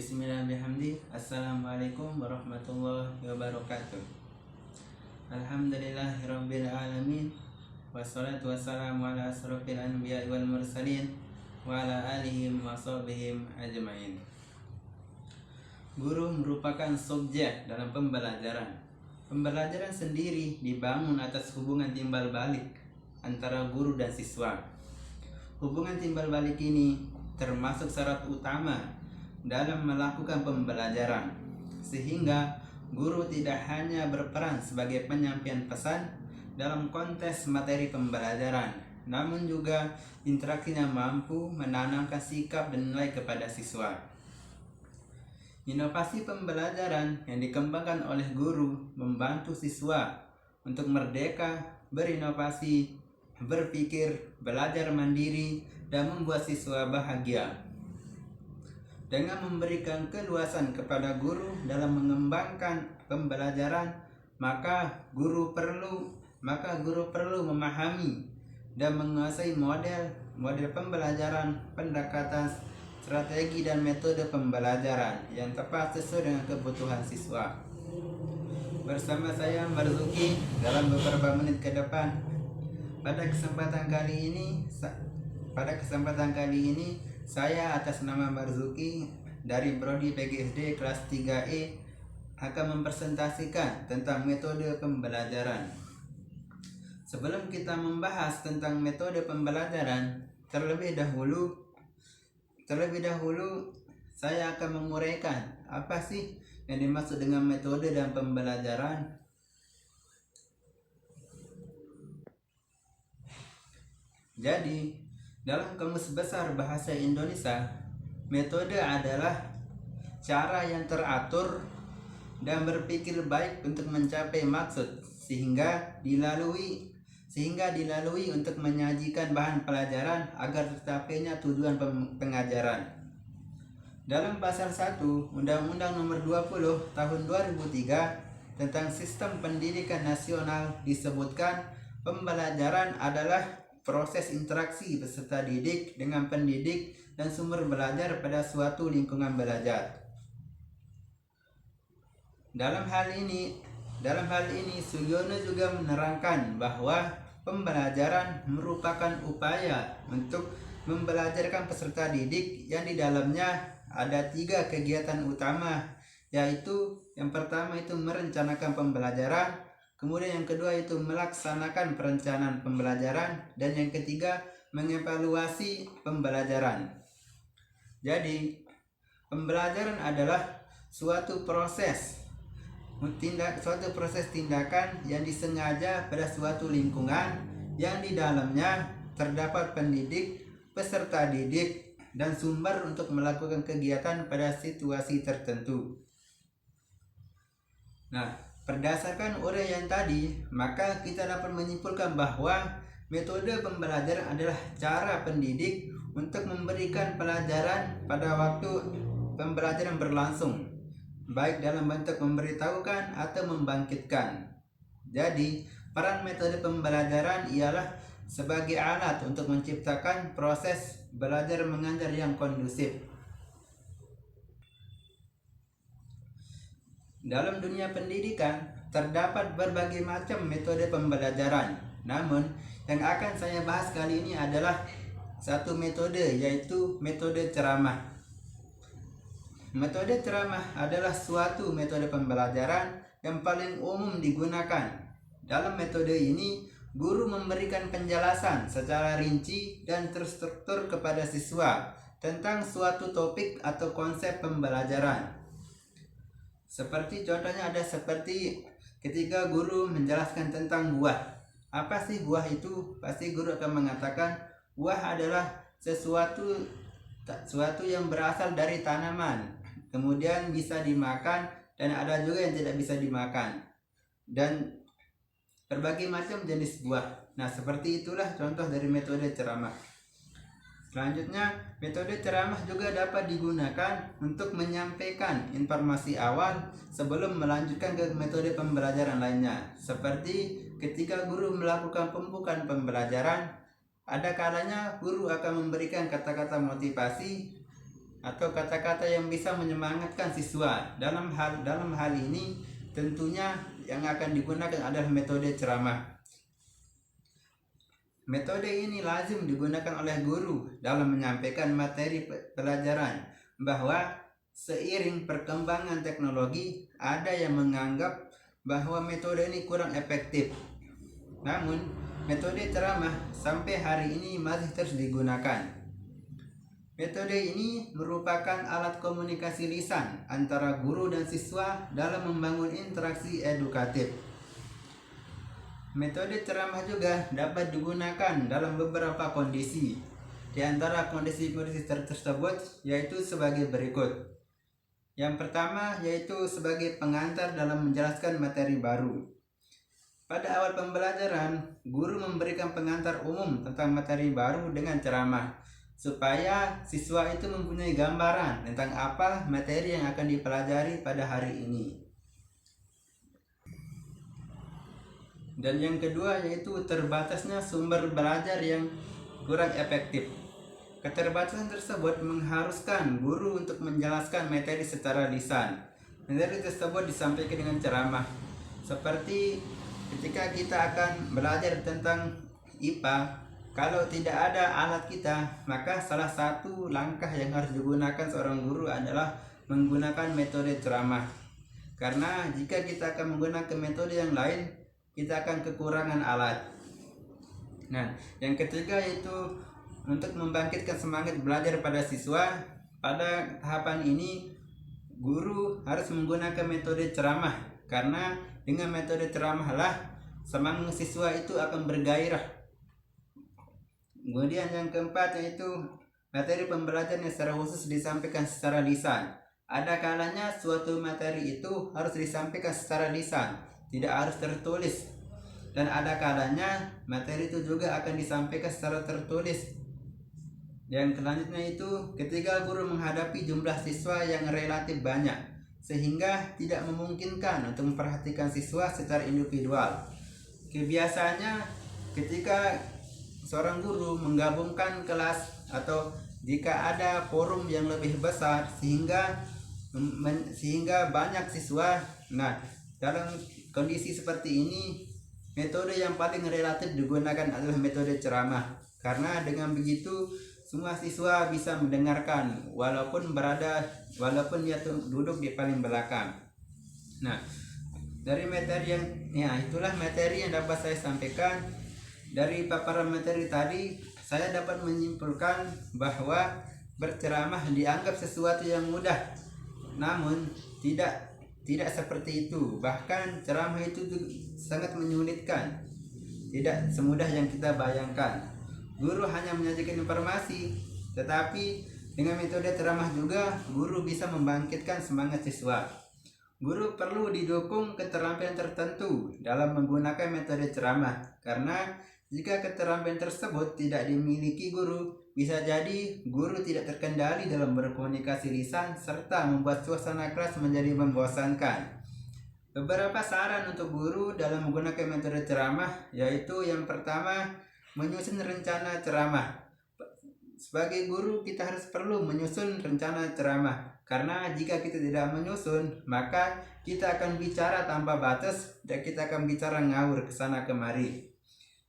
Bismillahirrahmanirrahim. Assalamualaikum warahmatullahi wabarakatuh. Alhamdulillahirabbil alamin. Wassalatu wassalamu ala asrofil anbiya'i wal mursalin wa ala alihim wa sahbihim ajmain. Guru merupakan subjek dalam pembelajaran. Pembelajaran sendiri dibangun atas hubungan timbal balik antara guru dan siswa. Hubungan timbal balik ini termasuk syarat utama dalam melakukan pembelajaran, sehingga guru tidak hanya berperan sebagai penyampaian pesan dalam konteks materi pembelajaran, namun juga interaksinya mampu menanamkan sikap dan nilai kepada siswa. Inovasi pembelajaran yang dikembangkan oleh guru membantu siswa untuk merdeka, berinovasi, berpikir, belajar mandiri, dan membuat siswa bahagia. Dengan memberikan keluasan kepada guru dalam mengembangkan pembelajaran, maka guru perlu memahami dan menguasai model pembelajaran, pendekatan, strategi dan metode pembelajaran yang tepat sesuai dengan kebutuhan siswa. Bersama saya Marzuki dalam beberapa menit ke depan. Pada kesempatan kali ini saya atas nama Marzuki dari Prodi PGSD kelas 3E akan mempresentasikan tentang metode pembelajaran. Sebelum kita membahas tentang metode pembelajaran, terlebih dahulu saya akan menguraikan apa sih yang dimaksud dengan metode dan pembelajaran. Jadi, dalam Kamus Besar Bahasa Indonesia, metode adalah cara yang teratur dan berpikir baik untuk mencapai maksud sehingga dilalui untuk menyajikan bahan pelajaran agar tercapainya tujuan pengajaran. Dalam pasal 1 Undang-Undang Nomor 20 Tahun 2003 tentang Sistem Pendidikan Nasional disebutkan pembelajaran adalah proses interaksi peserta didik dengan pendidik dan sumber belajar pada suatu lingkungan belajar. Dalam hal ini Sugiono juga menerangkan bahwa pembelajaran merupakan upaya untuk membelajarkan peserta didik yang di dalamnya ada 3 kegiatan utama, yaitu yang pertama itu merencanakan pembelajaran, kemudian yang kedua itu melaksanakan perencanaan pembelajaran, dan yang ketiga mengevaluasi pembelajaran. Jadi, pembelajaran adalah suatu proses tindakan yang disengaja pada suatu lingkungan yang di dalamnya terdapat pendidik, peserta didik, dan sumber untuk melakukan kegiatan pada situasi tertentu. Nah, berdasarkan uraian tadi, maka kita dapat menyimpulkan bahwa metode pembelajaran adalah cara pendidik untuk memberikan pelajaran pada waktu pembelajaran berlangsung, baik dalam bentuk memberitahukan atau membangkitkan. Jadi, peran metode pembelajaran ialah sebagai alat untuk menciptakan proses belajar mengajar yang kondusif. Dalam dunia pendidikan, terdapat berbagai macam metode pembelajaran. Namun, yang akan saya bahas kali ini adalah satu metode, yaitu metode ceramah. Metode ceramah adalah suatu metode pembelajaran yang paling umum digunakan. Dalam metode ini, guru memberikan penjelasan secara rinci dan terstruktur kepada siswa tentang suatu topik atau konsep pembelajaran. Seperti contohnya seperti ketika guru menjelaskan tentang buah. Apa sih buah itu? Pasti guru akan mengatakan buah adalah sesuatu yang berasal dari tanaman, kemudian bisa dimakan, dan ada juga yang tidak bisa dimakan, dan berbagai macam jenis buah. Nah, seperti itulah contoh dari metode ceramah. Selanjutnya, metode ceramah juga dapat digunakan untuk menyampaikan informasi awal sebelum melanjutkan ke metode pembelajaran lainnya. Seperti ketika guru melakukan pembukaan pembelajaran, ada kalanya guru akan memberikan kata-kata motivasi atau kata-kata yang bisa menyemangatkan siswa. Dalam hal ini tentunya yang akan digunakan adalah metode ceramah. Metode ini lazim digunakan oleh guru dalam menyampaikan materi pelajaran, bahwa seiring perkembangan teknologi ada yang menganggap bahwa metode ini kurang efektif. Namun metode ceramah sampai hari ini masih terus digunakan. Metode ini merupakan alat komunikasi lisan antara guru dan siswa dalam membangun interaksi edukatif. Metode ceramah juga dapat digunakan dalam beberapa kondisi. Di antara kondisi-kondisi tersebut yaitu sebagai berikut. Yang pertama yaitu sebagai pengantar dalam menjelaskan materi baru. Pada awal pembelajaran, guru memberikan pengantar umum tentang materi baru dengan ceramah, supaya siswa itu mempunyai gambaran tentang apa materi yang akan dipelajari pada hari ini. Dan yang kedua yaitu terbatasnya sumber belajar yang kurang efektif. Keterbatasan tersebut mengharuskan guru untuk menjelaskan materi secara lisan. Materi tersebut disampaikan dengan ceramah. Seperti ketika kita akan belajar tentang IPA, kalau tidak ada alat kita, maka salah satu langkah yang harus digunakan seorang guru adalah menggunakan metode ceramah. Karena jika kita akan menggunakan metode yang lain, kita akan kekurangan alat. Nah, yang ketiga yaitu untuk membangkitkan semangat belajar pada siswa. Pada tahapan ini, guru harus menggunakan metode ceramah, karena dengan metode ceramahlah semangat siswa itu akan bergairah. Kemudian yang keempat yaitu materi pembelajaran yang secara khusus disampaikan secara lisan. Ada kalanya suatu materi itu harus disampaikan secara lisan, tidak harus tertulis. Dan ada kalanya materi itu juga akan disampaikan secara tertulis. Yang selanjutnya itu ketika guru menghadapi jumlah siswa yang relatif banyak, sehingga tidak memungkinkan untuk memperhatikan siswa secara individual. Kebiasaannya ketika seorang guru menggabungkan kelas atau jika ada forum yang lebih besar sehingga banyak siswa. Nah, dalam kondisi seperti ini metode yang paling relatif digunakan adalah metode ceramah, karena dengan begitu semua siswa bisa mendengarkan walaupun dia duduk di paling belakang. Nah, dari materi itulah materi yang dapat saya sampaikan. Dari paparan materi tadi, saya dapat menyimpulkan bahwa berceramah dianggap sesuatu yang mudah. Namun tidak seperti itu. Bahkan ceramah itu sangat menyulitkan. Tidak semudah yang kita bayangkan. Guru hanya menyajikan informasi, tetapi dengan metode ceramah juga guru bisa membangkitkan semangat siswa. Guru perlu didukung keterampilan tertentu dalam menggunakan metode ceramah, karena jika keterampilan tersebut tidak dimiliki guru, bisa jadi guru tidak terkendali dalam berkomunikasi lisan serta membuat suasana kelas menjadi membosankan. Beberapa saran untuk guru dalam menggunakan metode ceramah yaitu yang pertama, menyusun rencana ceramah. Sebagai guru kita harus perlu menyusun rencana ceramah, karena jika kita tidak menyusun maka kita akan bicara tanpa batas dan kita akan bicara ngawur kesana kemari.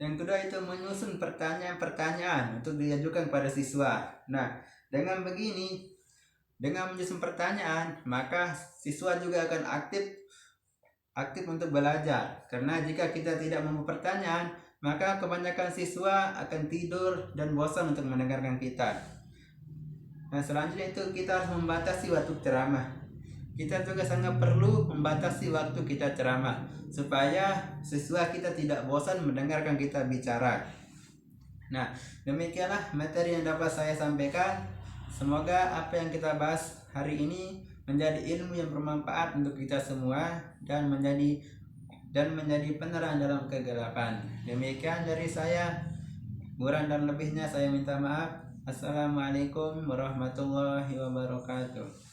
Yang kedua itu menyusun pertanyaan-pertanyaan untuk diajukan pada siswa. Nah, dengan menyusun pertanyaan, maka siswa juga akan aktif untuk belajar. Karena jika kita tidak membuat pertanyaan, maka kebanyakan siswa akan tidur dan bosan untuk mendengarkan kita. Nah, selanjutnya itu kita harus membatasi waktu ceramah. Kita juga sangat perlu membatasi waktu kita ceramah, supaya siswa kita tidak bosan mendengarkan kita bicara. Nah, demikianlah materi yang dapat saya sampaikan. Semoga apa yang kita bahas hari ini menjadi ilmu yang bermanfaat untuk kita semua dan menjadi penerang dalam kegelapan. Demikian dari saya. Kurang dan lebihnya saya minta maaf. Assalamualaikum warahmatullahi wabarakatuh.